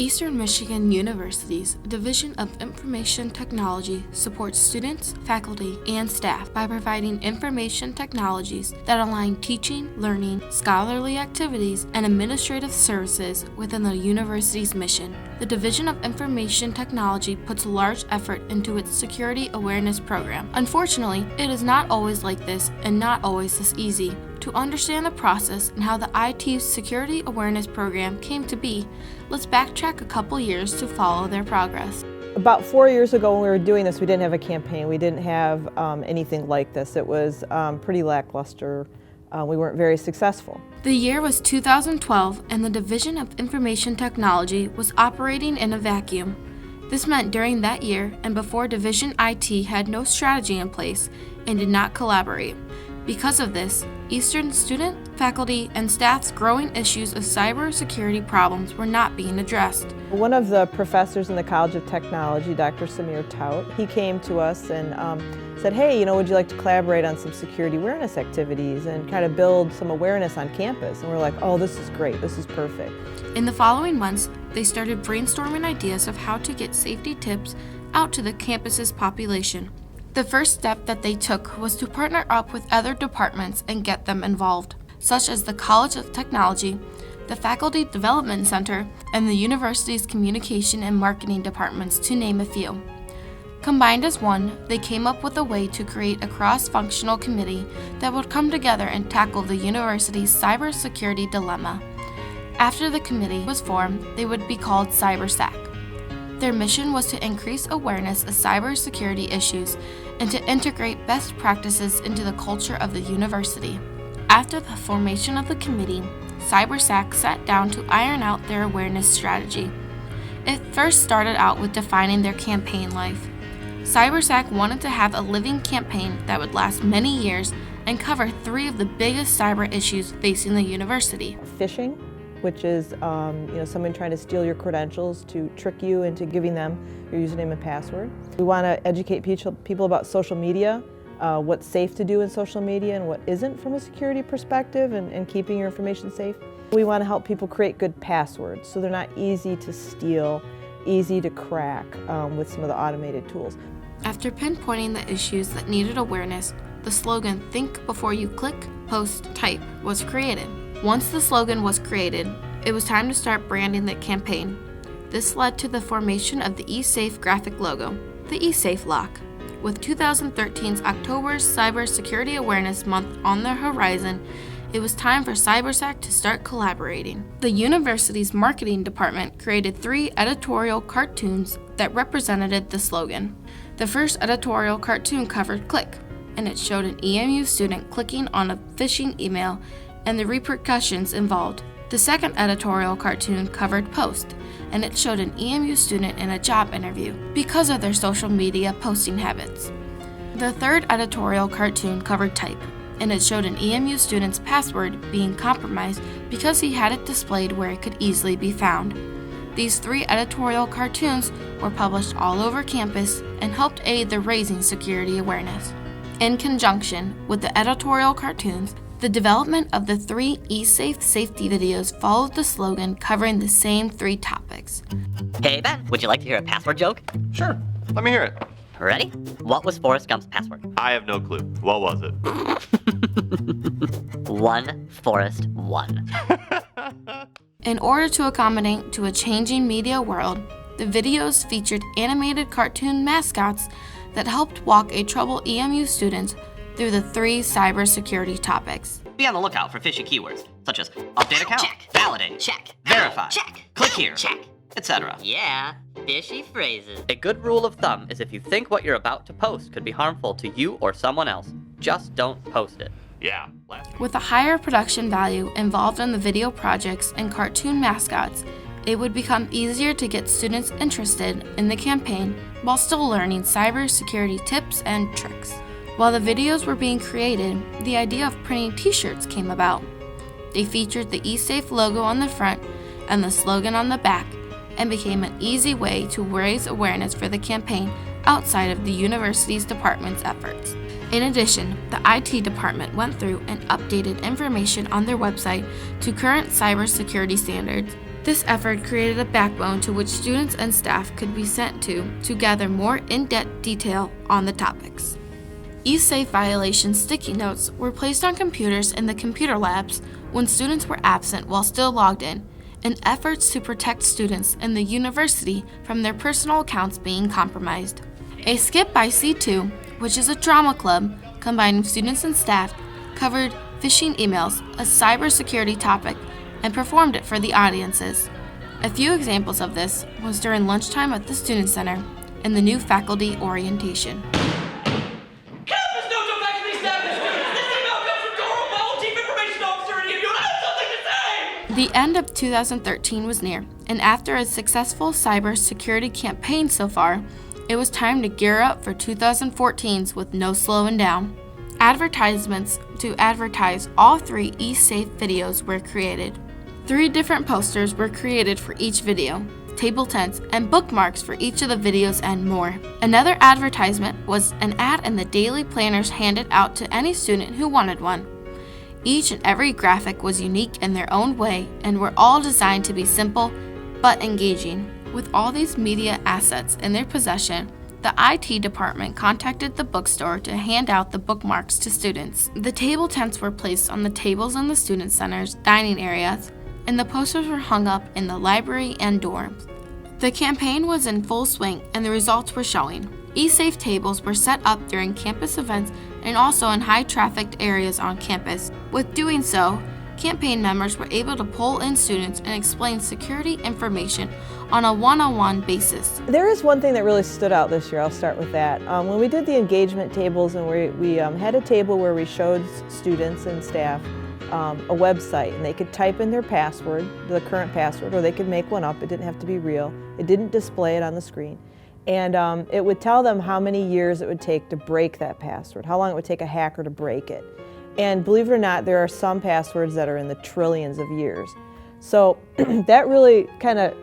Eastern Michigan University's Division of Information Technology supports students, faculty, and staff by providing information technologies that align teaching, learning, scholarly activities, and administrative services within the university's mission. The Division of Information Technology puts large effort into its security awareness program. Unfortunately, it is not always like this and not always this easy. To understand the process and how the IT Security Awareness Program came to be, let's backtrack a couple years to follow their progress. About 4 years ago when we were doing this, we didn't have a campaign. We didn't have anything like this. It was pretty lackluster. We weren't very successful. The year was 2012, and the Division of Information Technology was operating in a vacuum. This meant during that year and before Division IT had no strategy in place and did not collaborate. Because of this, Eastern student, faculty, and staff's growing issues of cybersecurity problems were not being addressed. One of the professors in the College of Technology, Dr. Samir Tout, he came to us and said, hey, would you like to collaborate on some security awareness activities and kind of build some awareness on campus? And we're like, oh, this is great, this is perfect. In the following months, they started brainstorming ideas of how to get safety tips out to the campus's population. The first step that they took was to partner up with other departments and get them involved, such as the College of Technology, the Faculty Development Center, and the university's Communication and Marketing departments, to name a few. Combined as one, they came up with a way to create a cross-functional committee that would come together and tackle the university's cybersecurity dilemma. After the committee was formed, they would be called CyberSAC. Their mission was to increase awareness of cybersecurity issues and to integrate best practices into the culture of the university. After the formation of the committee, CyberSAC sat down to iron out their awareness strategy. It first started out with defining their campaign life. CyberSAC wanted to have a living campaign that would last many years and cover 3 of the biggest cyber issues facing the university. Phishing, which is someone trying to steal your credentials to trick you into giving them your username and password. We want to educate people about social media, what's safe to do in social media and what isn't from a security perspective and keeping your information safe. We want to help people create good passwords so they're not easy to steal, easy to crack with some of the automated tools. After pinpointing the issues that needed awareness, the slogan, "Think before you click, post, type," was created. Once the slogan was created, it was time to start branding the campaign. This led to the formation of the eSafe graphic logo, the eSafe lock. With 2013's October's Cybersecurity Awareness Month on the horizon, it was time for CyberSAC to start collaborating. The university's marketing department created 3 editorial cartoons that represented the slogan. The first editorial cartoon covered Click, and it showed an EMU student clicking on a phishing email and the repercussions involved. The second editorial cartoon covered Post, and it showed an EMU student in a job interview because of their social media posting habits. The third editorial cartoon covered Type, and it showed an EMU student's password being compromised because he had it displayed where it could easily be found. These 3 editorial cartoons were published all over campus and helped aid the raising security awareness. In conjunction with the editorial cartoons, the development of the 3 eSafe safety videos followed the slogan covering the same 3 topics. Hey Ben, would you like to hear a password joke? Sure, let me hear it. Ready? What was Forrest Gump's password? I have no clue. What was it? 1 Forrest 1. In order to accommodate to a changing media world, the videos featured animated cartoon mascots that helped walk a troubled EMU student through the 3 cybersecurity topics. Be on the lookout for fishy keywords, such as update account, Check. validate, Check. verify, Check. click here, Check. etc. Yeah, fishy phrases. A good rule of thumb is if you think what you're about to post could be harmful to you or someone else, just don't post it. Yeah. With a higher production value involved in the video projects and cartoon mascots, it would become easier to get students interested in the campaign while still learning cybersecurity tips and tricks. While the videos were being created, the idea of printing t-shirts came about. They featured the eSafe logo on the front and the slogan on the back, and became an easy way to raise awareness for the campaign outside of the university's department's efforts. In addition, the IT department went through and updated information on their website to current cybersecurity standards This effort created a backbone to which students and staff could be sent to gather more in-depth detail on the topics. E-Safe violation sticky notes were placed on computers in the computer labs when students were absent while still logged in efforts to protect students in the university from their personal accounts being compromised. A skit by C2, which is a drama club combining students and staff, covered phishing emails, a cybersecurity topic, and performed it for the audiences. A few examples of this was during lunchtime at the Student Center and the new faculty orientation. Campus notes on faculty, staff, and students. This email comes from Doro Bell, Chief Information Officer at EMU, and I have something to say! The end of 2013 was near, and after a successful cybersecurity campaign so far, it was time to gear up for 2014's with no slowing down. Advertisements to advertise all 3 E-Safe videos were created. 3 different posters were created for each video, table tents, and bookmarks for each of the videos, and more. Another advertisement was an ad in the daily planners handed out to any student who wanted one. Each and every graphic was unique in their own way and were all designed to be simple but engaging. With all these media assets in their possession, the IT department contacted the bookstore to hand out the bookmarks to students. The table tents were placed on the tables in the student center's dining areas, and the posters were hung up in the library and dorms. The campaign was in full swing, and the results were showing. E-Safe tables were set up during campus events and also in high-trafficked areas on campus. With doing so, campaign members were able to pull in students and explain security information on a one-on-one basis. There is one thing that really stood out this year. I'll start with that. When we did the engagement tables, and we had a table where we showed students and staff a website, and they could type in their password, the current password, or they could make one up. It didn't have to be real. It didn't display it on the screen. And it would tell them how many years it would take to break that password, how long it would take a hacker to break it. And believe it or not, there are some passwords that are in the trillions of years. So that really kind of,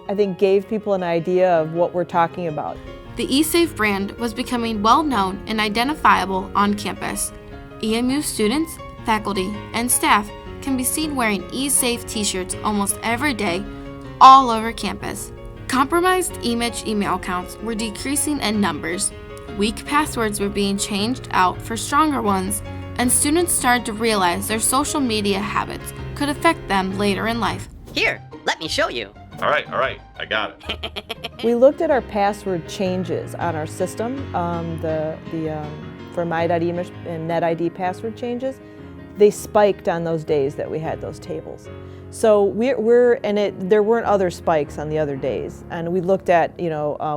I think, gave people an idea of what we're talking about. The E-Safe brand was becoming well known and identifiable on campus. EMU students, faculty, and staff can be seen wearing E-Safe t-shirts almost every day all over campus. Compromised email accounts were decreasing in numbers. Weak passwords were being changed out for stronger ones, and students started to realize their social media habits could affect them later in life. Here, let me show you. All right, I got it. We looked at our password changes on our system, for My.EMU and NetID password changes. They spiked on those days that we had those tables. So there weren't other spikes on the other days, and we looked at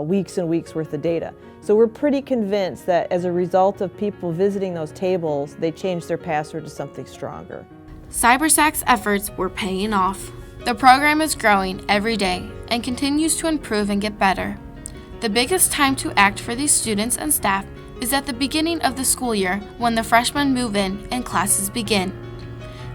weeks and weeks worth of data. So we're pretty convinced that as a result of people visiting those tables, they changed their password to something stronger. CyberSac's efforts were paying off. The program is growing every day and continues to improve and get better. The biggest time to act for these students and staff is at the beginning of the school year when the freshmen move in and classes begin.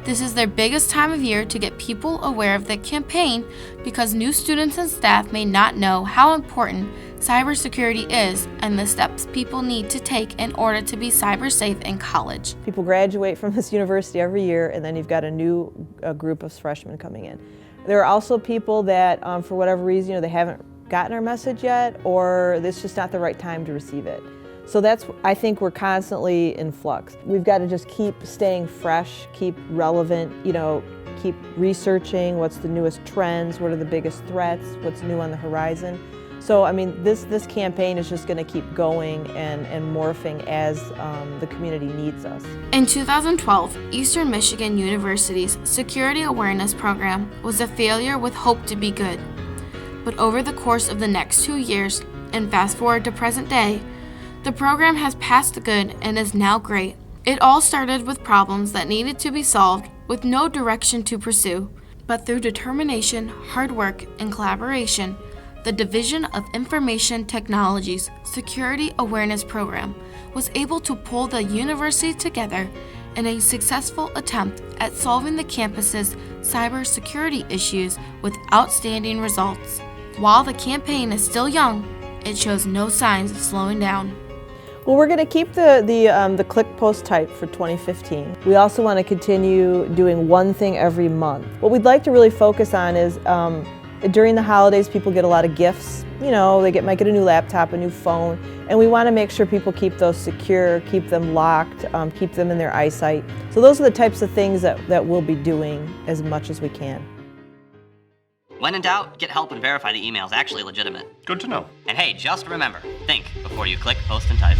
This is their biggest time of year to get people aware of the campaign because new students and staff may not know how important cybersecurity is and the steps people need to take in order to be cyber safe in college. People graduate from this university every year, and then you've got a new group of freshmen coming in. There are also people that, for whatever reason, they haven't gotten our message yet, or it's just not the right time to receive it. So I think we're constantly in flux. We've got to just keep staying fresh, keep relevant, keep researching what's the newest trends, what are the biggest threats, what's new on the horizon. So, I mean, this campaign is just going to keep going and morphing as the community needs us. In 2012, Eastern Michigan University's Security Awareness Program was a failure with hope to be good. But over the course of the next 2 years, and fast forward to present day, the program has passed the good and is now great. It all started with problems that needed to be solved with no direction to pursue. But through determination, hard work, and collaboration, the Division of Information Technology's Security Awareness Program was able to pull the university together in a successful attempt at solving the campus's cybersecurity issues with outstanding results. While the campaign is still young, it shows no signs of slowing down. Well, we're going to keep the click, post, type for 2015. We also want to continue doing one thing every month. What we'd like to really focus on is during the holidays, people get a lot of gifts. You know, they might get a new laptop, a new phone, and we want to make sure people keep those secure, keep them locked, keep them in their eyesight. So those are the types of things that we'll be doing as much as we can. When in doubt, get help and verify the email's actually legitimate. Good to know. And hey, just remember, think before you click, post, and type.